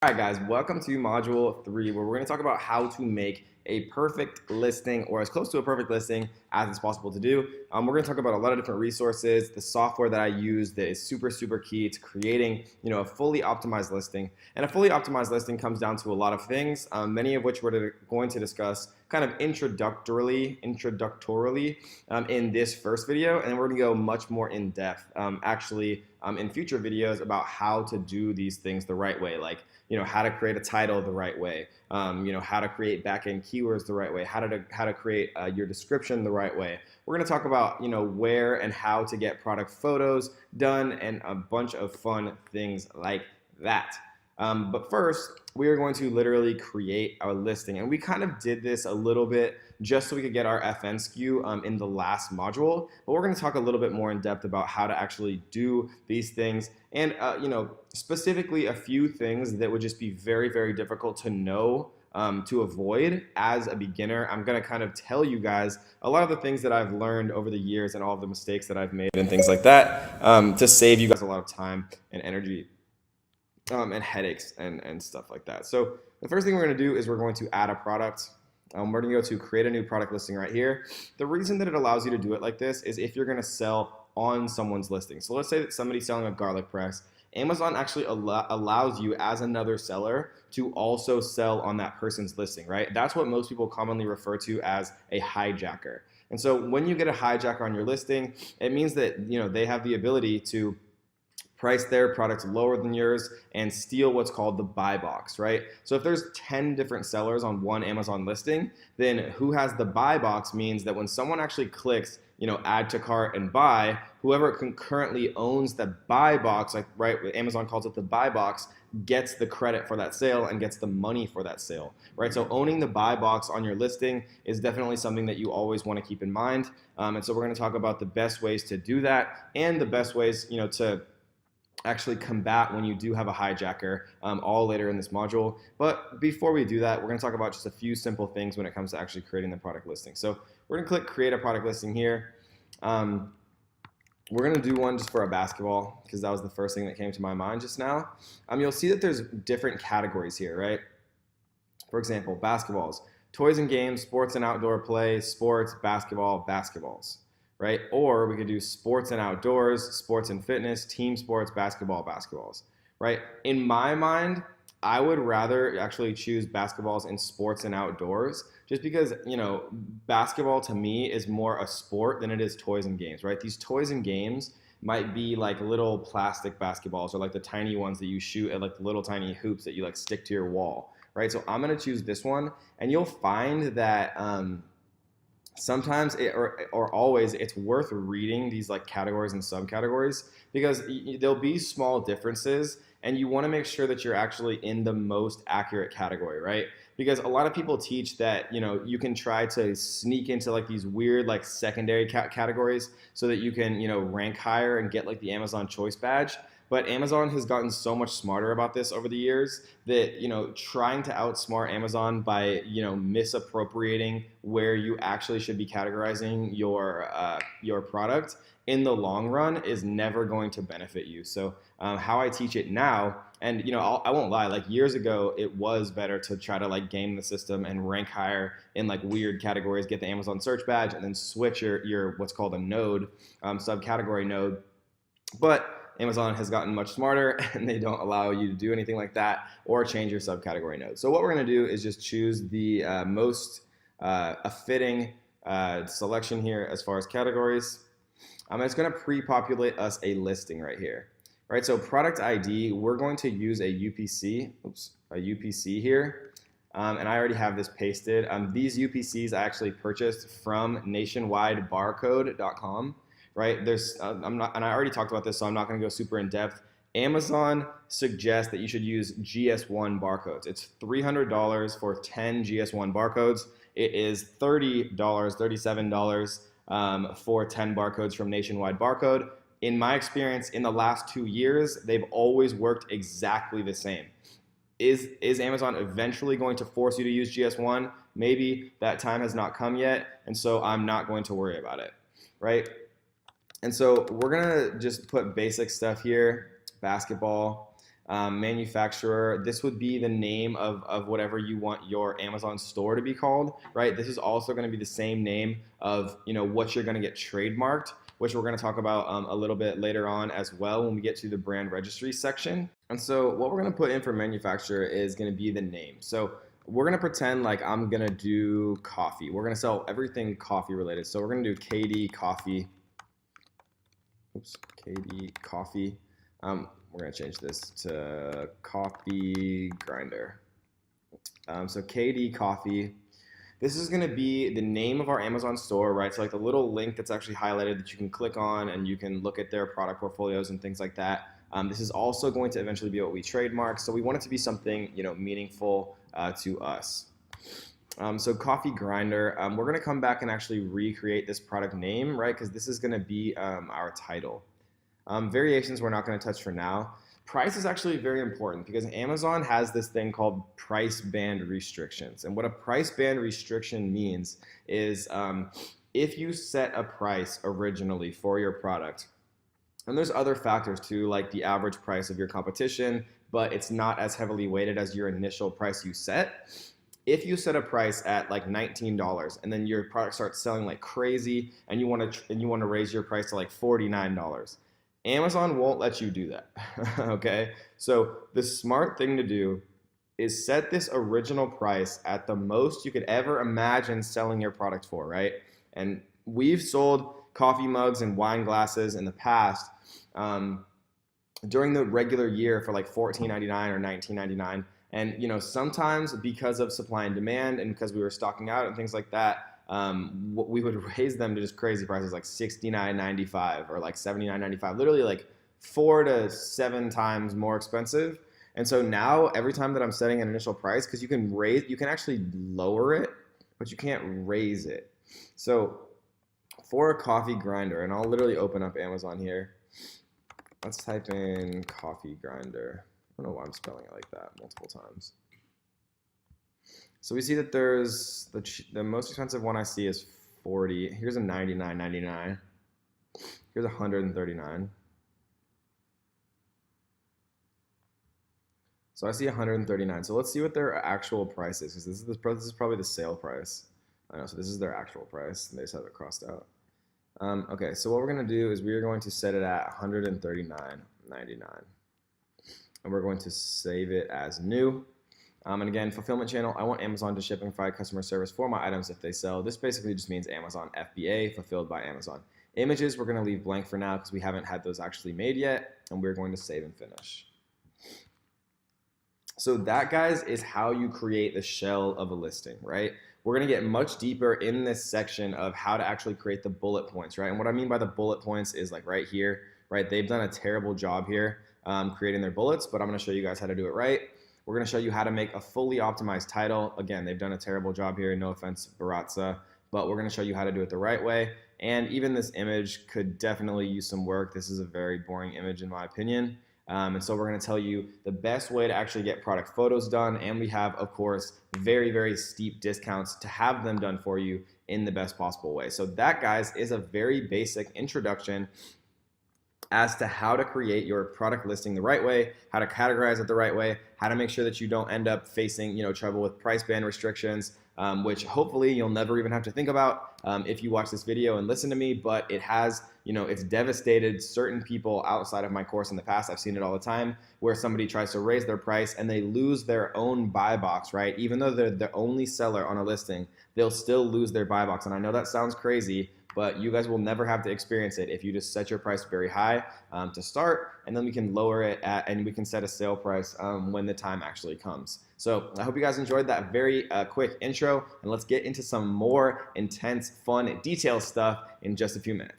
All right, guys, welcome to Module 3, where we're going to talk about how to make a perfect listing or as close to a perfect listing as it's possible to do. We're going to talk about a lot of different resources, the software that I use that is super key to creating a fully optimized listing. And a fully optimized listing comes down to a lot of things, many of which we're going to discuss kind of introductorily in this first video, and we're going to go much more in depth in future videos about how to do these things the right way, like how to create a title the right way, how to create back-end keywords the right way, how to create your description the right way. We're going to talk about where and how to get product photos done and a bunch of fun things like that. But first, we are going to literally create our listing. And we kind of did this a little bit just so we could get our FN SKU in the last module. But we're going to talk a little bit more in depth about how to actually do these things and specifically a few things that would just be very difficult to know to avoid as a beginner. I'm going to kind of tell you guys a lot of the things that I've learned over the years and all of the mistakes that I've made and things like that to save you guys a lot of time and energy and headaches and stuff like that. So the first thing we're going to do is we're going to add a product. We're going to go to create a new product listing right here. The reason that it allows you to do it like this is if you're going to sell on someone's listing. So let's say that somebody's selling a garlic press. Amazon actually allows you as another seller to also sell on that person's listing, right? That's what most people commonly refer to as a hijacker. And so when you get a hijacker on your listing, it means that they have the ability to price their products lower than yours and steal what's called the buy box, right? So if there's 10 different sellers on one Amazon listing, then who has the buy box means that when someone actually clicks add to cart and buy, whoever concurrently owns the buy box, like right, Amazon calls it the buy box, gets the credit for that sale and gets the money for that sale, right? So owning the buy box on your listing is definitely something that you always want to keep in mind. And so we're going to talk about the best ways to do that and the best ways, to actually combat when you do have a hijacker all later in this module. But before we do that, we're going to talk about just a few simple things when it comes to actually creating the product listing. So we're going to click create a product listing here. We're going to do one just for a basketball because that was the first thing that came to my mind just now. You'll see that there's different categories here, right? For example, basketballs, toys and games, sports and outdoor play, sports, basketball, basketballs. Right? Or we could do sports and outdoors, sports and fitness, team sports, basketball, basketballs, right? In my mind, I would rather actually choose basketballs in sports and outdoors just because, basketball to me is more a sport than it is toys and games, right? These toys and games might be like little plastic basketballs or like the tiny ones that you shoot at like the little tiny hoops that you like stick to your wall, right? So I'm going to choose this one, and you'll find that sometimes or always it's worth reading these like categories and subcategories because there'll be small differences and you want to make sure that you're actually in the most accurate category, right? Because a lot of people teach that you can try to sneak into like these weird like secondary categories so that you can rank higher and get like the Amazon choice badge. But Amazon has gotten so much smarter about this over the years that trying to outsmart Amazon by misappropriating where you actually should be categorizing your product in the long run is never going to benefit you. So how I teach it now, and I won't lie, like years ago it was better to try to like game the system and rank higher in like weird categories, get the Amazon search badge, and then switch your what's called a node, subcategory node. But Amazon has gotten much smarter and they don't allow you to do anything like that or change your subcategory node. So what we're going to do is just choose the most fitting selection here as far as categories. It's going to pre-populate us a listing right here. Right, so product ID, we're going to use a UPC here. And I already have this pasted. These UPCs I actually purchased from nationwidebarcode.com. Right, and I already talked about this, so I'm not going to go super in depth. Amazon suggests that you should use GS1 barcodes. It's $300 for 10 GS1 barcodes. It is $30, $37 for 10 barcodes from Nationwide Barcode. In my experience, in the last 2 years, they've always worked exactly the same. Is Amazon eventually going to force you to use GS1? Maybe. That time has not come yet, and so I'm not going to worry about it, right? And so we're going to just put basic stuff here, basketball. manufacturer. This would be the name of whatever you want your Amazon store to be called, right? This is also going to be the same name of, what you're going to get trademarked, which we're going to talk about a little bit later on as well when we get to the brand registry section. And so what we're going to put in for manufacturer is going to be the name. So we're going to pretend like I'm going to do coffee. We're going to sell everything coffee related. So we're going to do KD Coffee. Oops, KD Coffee. We're going to change this to Coffee Grinder. So KD Coffee. This is going to be the name of our Amazon store, right? So like the little link that's actually highlighted that you can click on and you can look at their product portfolios and things like that. This is also going to eventually be what we trademark. So we want it to be something, meaningful to us. So Coffee Grinder, we're going to come back and actually recreate this product name, right? Because this is going to be our title. Variations we're not going to touch for now. Price is actually very important because Amazon has this thing called price band restrictions. And what a price band restriction means is if you set a price originally for your product, and there's other factors too, like the average price of your competition, but it's not as heavily weighted as your initial price you set. If you set a price at like $19 and then your product starts selling like crazy and you want to raise your price to like $49, Amazon won't let you do that. Okay? So the smart thing to do is set this original price at the most you could ever imagine selling your product for, right? And we've sold coffee mugs and wine glasses in the past during the regular year for like $14.99 or $19.99. And sometimes because of supply and demand and because we were stocking out and things like that, we would raise them to just crazy prices like $69.95 or like $79.95, literally like 4 to 7 times more expensive. And so now every time that I'm setting an initial price, because you can actually lower it, but you can't raise it. So for a Coffee Grinder, and I'll literally open up Amazon here. Let's type in Coffee Grinder. I don't know why I'm spelling it like that multiple times. So we see that there's the most expensive one I see is 40. Here's a $99.99. Here's $139. So I see $139. So let's see what their actual price is, because this is probably the sale price. I know. So this is their actual price, and they just have it crossed out. Okay. So what we're gonna do is we're going to set it at $139.99, and we're going to save it as new. And again, fulfillment channel, I want Amazon to ship and provide customer service for my items if they sell. This basically just means Amazon FBA, fulfilled by Amazon. Images, we're going to leave blank for now because we haven't had those actually made yet, and we're going to save and finish. So that, guys, is how you create the shell of a listing, right? We're going to get much deeper in this section of how to actually create the bullet points, right? And what I mean by the bullet points is like right here, right? They've done a terrible job here creating their bullets, but I'm going to show you guys how to do it right. We're going to show you how to make a fully optimized title. Again, they've done a terrible job here. No offense, Baratza, but we're going to show you how to do it the right way. And even this image could definitely use some work. This is a very boring image in my opinion. And so we're going to tell you the best way to actually get product photos done. And we have, of course, very, very steep discounts to have them done for you in the best possible way. So that, guys, is a very basic introduction as to how to create your product listing the right way, how to categorize it the right way, how to make sure that you don't end up facing trouble with price band restrictions, which hopefully you'll never even have to think about if you watch this video and listen to me. But it has, it's devastated certain people outside of my course in the past. I've seen it all the time where somebody tries to raise their price and they lose their own buy box, right? Even though they're the only seller on a listing, they'll still lose their buy box. And I know that sounds crazy, but you guys will never have to experience it if you just set your price very high to start, and then we can lower it and we can set a sale price when the time actually comes. So I hope you guys enjoyed that very quick intro, and let's get into some more intense, fun, detailed stuff in just a few minutes.